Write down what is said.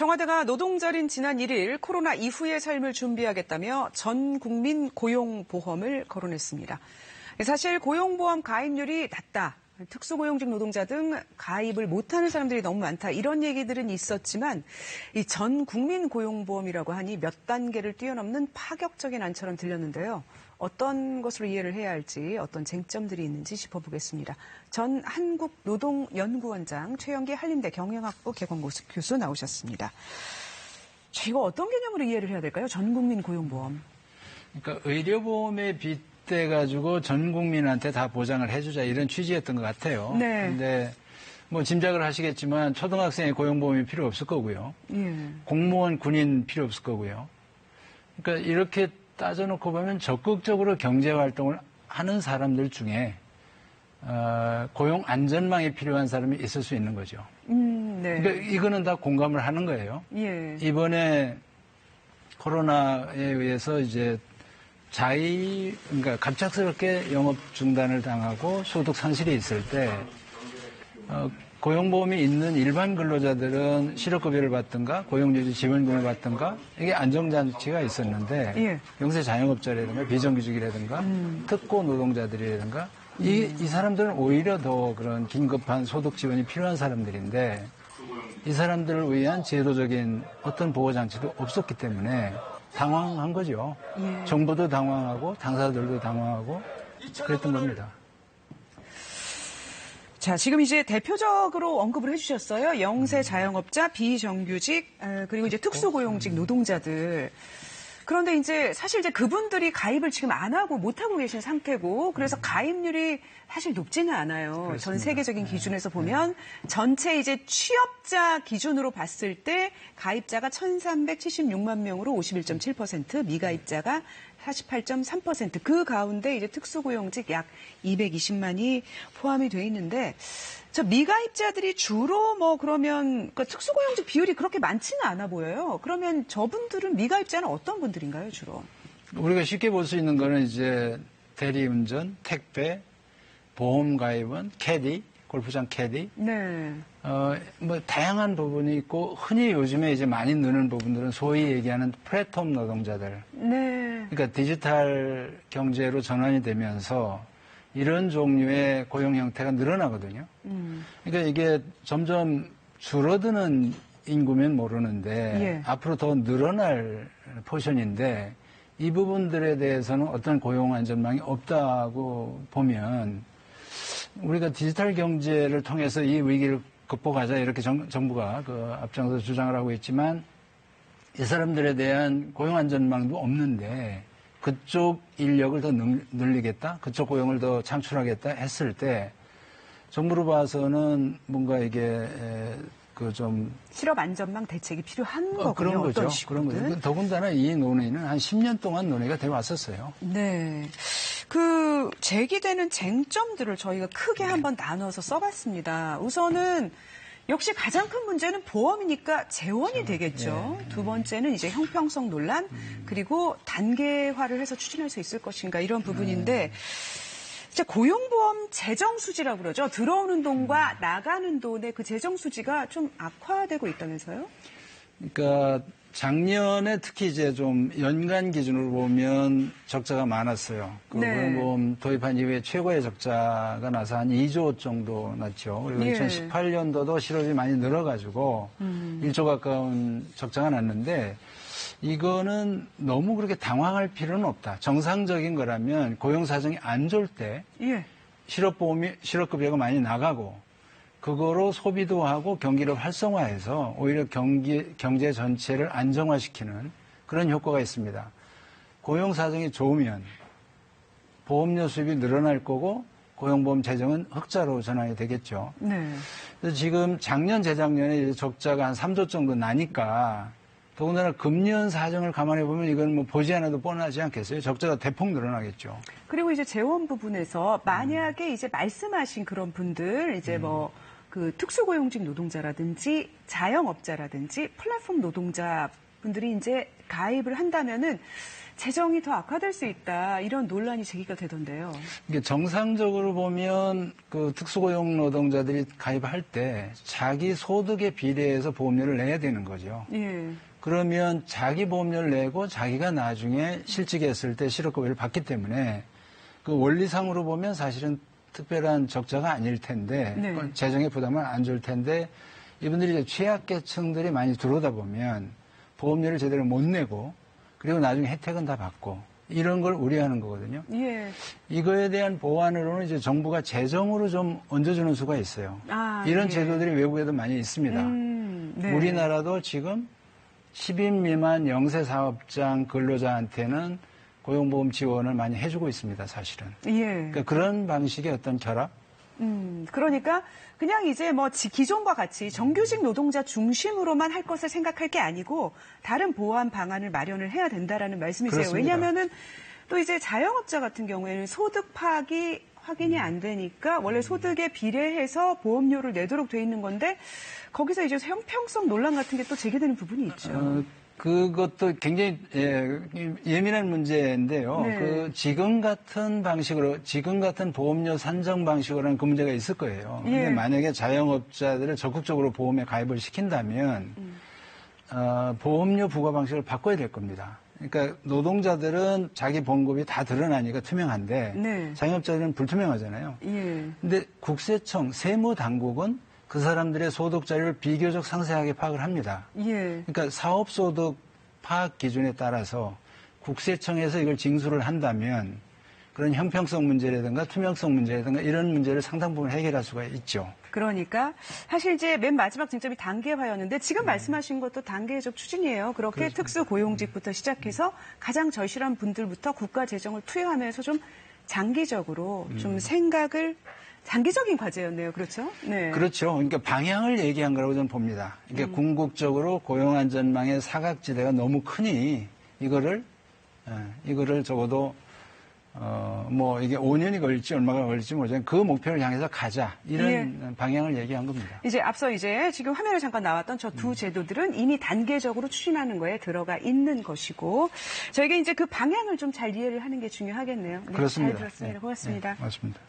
청와대가 노동절인 지난 1일 코로나 이후의 삶을 준비하겠다며 전 국민 고용보험을 거론했습니다. 사실 고용보험 가입률이 낮다, 특수고용직 노동자 등 가입을 못하는 사람들이 너무 많다, 이런 얘기들은 있었지만 이 전 국민 고용보험이라고 하니 몇 단계를 뛰어넘는 파격적인 안처럼 들렸는데요. 어떤 것으로 이해를 해야 할지, 어떤 쟁점들이 있는지 짚어보겠습니다. 전 한국노동연구원장, 최영기 한림대 경영학부 개공교수 나오셨습니다. 자, 이거 어떤 개념으로 이해를 해야 될까요? 전 국민 고용보험. 그러니까 의료보험에 빗대가지고 전 국민한테 다 보장을 해주자, 이런 취지였던 것 같아요. 네. 근데 뭐 짐작을 하시겠지만 초등학생의 고용보험이 필요 없을 거고요. 예. 공무원, 군인 필요 없을 거고요. 그러니까 이렇게 따져놓고 보면 적극적으로 경제활동을 하는 사람들 중에 고용 안전망이 필요한 사람이 있을 수 있는 거죠. 네. 그러니까 이거는 다 공감을 하는 거예요. 예. 이번에 코로나에 의해서 이제 그러니까 갑작스럽게 영업 중단을 당하고 소득 상실이 있을 때 고용보험이 있는 일반 근로자들은 실업급여를 받든가 고용유지 지원금을 받든가 이게 안정장치가 있었는데 예. 영세 자영업자라든가 비정규직이라든가 특고 노동자들이라든가 이 사람들은 오히려 더 그런 긴급한 소득 지원이 필요한 사람들인데 이 사람들을 위한 제도적인 어떤 보호장치도 없었기 때문에 당황한 거죠. 예. 정부도 당황하고 당사자들도 당황하고 그랬던 겁니다. 자, 지금 이제 대표적으로 언급을 해주셨어요. 영세 자영업자, 비정규직, 그리고 이제 특수고용직 노동자들. 그런데 이제 사실 이제 그분들이 가입을 지금 안 하고 못 하고 계신 상태고, 그래서 가입률이 사실 높지는 않아요. 그렇습니다. 전 세계적인 기준에서 보면 전체 이제 취업자 기준으로 봤을 때 가입자가 1,376만 명으로 51.7%, 미가입자가 48.3%. 그 가운데 이제 특수고용직 약 220만이 포함이 돼 있는데, 저 미가입자들이 주로 뭐 그러면 그 특수고용직 비율이 그렇게 많지는 않아 보여요. 그러면 저분들은 미가입자는 어떤 분들인가요, 주로? 우리가 쉽게 볼 수 있는 거는 이제 대리운전, 택배, 보험 가입원, 캐디, 골프장 캐디. 네. 뭐 다양한 부분이 있고 흔히 요즘에 이제 많이 느는 부분들은 소위 얘기하는 플랫폼 노동자들. 네. 그러니까 디지털 경제로 전환이 되면서 이런 종류의 고용 형태가 늘어나거든요. 그러니까 이게 점점 줄어드는 인구면 모르는데 예. 앞으로 더 늘어날 포션인데 이 부분들에 대해서는 어떤 고용 안전망이 없다고 보면 우리가 디지털 경제를 통해서 이 위기를 극복하자 이렇게 정부가 그 앞장서 주장을 하고 있지만 이 사람들에 대한 고용 안전망도 없는데 그쪽 인력을 더 늘리겠다, 그쪽 고용을 더 창출하겠다 했을 때 정부로 봐서는 뭔가 이게 그 좀 실업 안전망 대책이 필요한 거군요. 그런 거죠. 어떤 식으로든. 그런 거죠. 더군다나 이 논의는 한 10년 동안 논의가 되어 왔었어요. 네. 그 제기되는 쟁점들을 저희가 크게 한번 나눠서 써봤습니다. 우선은 역시 가장 큰 문제는 보험이니까 재원이 되겠죠. 네. 두 번째는 이제 형평성 논란, 그리고 단계화를 해서 추진할 수 있을 것인가, 이런 부분인데, 이제 고용보험 재정수지라고 그러죠. 들어오는 돈과 나가는 돈의 그 재정수지가 좀 악화되고 있다면서요? 그러니까 작년에 특히 이제 좀 연간 기준으로 보면 적자가 많았어요. 그 네. 고용보험 도입한 이후에 최고의 적자가 나서 한 2조 정도 났죠. 그리고 예. 2018년도도 실업이 많이 늘어가지고 1조 가까운 적자가 났는데 이거는 너무 그렇게 당황할 필요는 없다. 정상적인 거라면 고용 사정이 안 좋을 때 예. 실업급여가 많이 나가고 그거로 소비도 하고 경기를 활성화해서 오히려 경제 전체를 안정화시키는 그런 효과가 있습니다. 고용 사정이 좋으면 보험료 수입이 늘어날 거고 고용보험 재정은 흑자로 전환이 되겠죠. 네. 그래서 지금 작년, 재작년에 적자가 한 3조 정도 나니까 더군다나 금년 사정을 감안해 보면 이건 뭐 보지 않아도 뻔하지 않겠어요? 적자가 대폭 늘어나겠죠. 그리고 이제 재원 부분에서 만약에 이제 말씀하신 그런 분들, 이제 뭐 그 특수고용직 노동자라든지 자영업자라든지 플랫폼 노동자 분들이 이제 가입을 한다면은 재정이 더 악화될 수 있다 이런 논란이 제기가 되던데요. 이게 정상적으로 보면 그 특수고용 노동자들이 가입할 때 자기 소득에 비례해서 보험료를 내야 되는 거죠. 예. 그러면 자기 보험료를 내고 자기가 나중에 실직했을 때 실업급여를 받기 때문에 그 원리상으로 보면 사실은 특별한 적자가 아닐 텐데 네. 재정의 부담을 안 줄 텐데 이분들이 이제 취약계층들이 많이 들어오다 보면 보험료를 제대로 못 내고 그리고 나중에 혜택은 다 받고 이런 걸 우려하는 거거든요. 예. 이거에 대한 보완으로는 이제 정부가 재정으로 좀 얹어주는 수가 있어요. 이런 예. 제도들이 외국에도 많이 있습니다. 네. 우리나라도 지금 10인 미만 영세 사업장 근로자한테는 고용보험 지원을 많이 해주고 있습니다, 사실은. 예. 그러니까 그런 방식의 어떤 결합? 그러니까 그냥 이제 뭐 기존과 같이 정규직 노동자 중심으로만 할 것을 생각할 게 아니고 다른 보완 방안을 마련을 해야 된다라는 말씀이세요. 그렇습니다. 왜냐하면은 또 이제 자영업자 같은 경우에는 소득 파악이 확인이 안 되니까 원래 소득에 비례해서 보험료를 내도록 돼 있는 건데 거기서 이제 형평성 논란 같은 게 또 제기되는 부분이 있죠. 그것도 굉장히 예민한 문제인데요. 네. 그 지금 같은 방식으로, 지금 같은 보험료 산정 방식으로는 그 문제가 있을 거예요. 예. 근데 만약에 자영업자들을 적극적으로 보험에 가입을 시킨다면 보험료 부과 방식을 바꿔야 될 겁니다. 그러니까 노동자들은 자기 봉급이 다 드러나니까 투명한데 네. 자영업자들은 불투명하잖아요. 예. 근데 국세청, 세무당국은 그 사람들의 소득 자료를 비교적 상세하게 파악을 합니다. 예. 그러니까 사업소득 파악 기준에 따라서 국세청에서 이걸 징수를 한다면 그런 형평성 문제라든가 투명성 문제라든가 이런 문제를 상당 부분 해결할 수가 있죠. 그러니까 사실 이제 맨 마지막 쟁점이 단계화였는데 지금 말씀하신 것도 단계적 추진이에요. 그렇게 그렇습니다. 특수고용직부터 시작해서 가장 절실한 분들부터 국가 재정을 투여하면서 좀 장기적으로 좀 생각을 장기적인 과제였네요. 그렇죠? 네. 그렇죠. 그러니까 방향을 얘기한 거라고 저는 봅니다. 그러니까 궁극적으로 고용안전망의 사각지대가 너무 크니 이거를 적어도 뭐 이게 5년이 걸릴지 얼마가 걸릴지 모르지만 그 목표를 향해서 가자 이런 방향을 얘기한 겁니다. 이제 앞서 이제 지금 화면에 잠깐 나왔던 저 두 제도들은 이미 단계적으로 추진하는 거에 들어가 있는 것이고 저에게 이제 그 방향을 좀 잘 이해를 하는 게 중요하겠네요. 네, 그렇습니다. 잘 들었습니다. 고맙습니다. 네, 고맙습니다.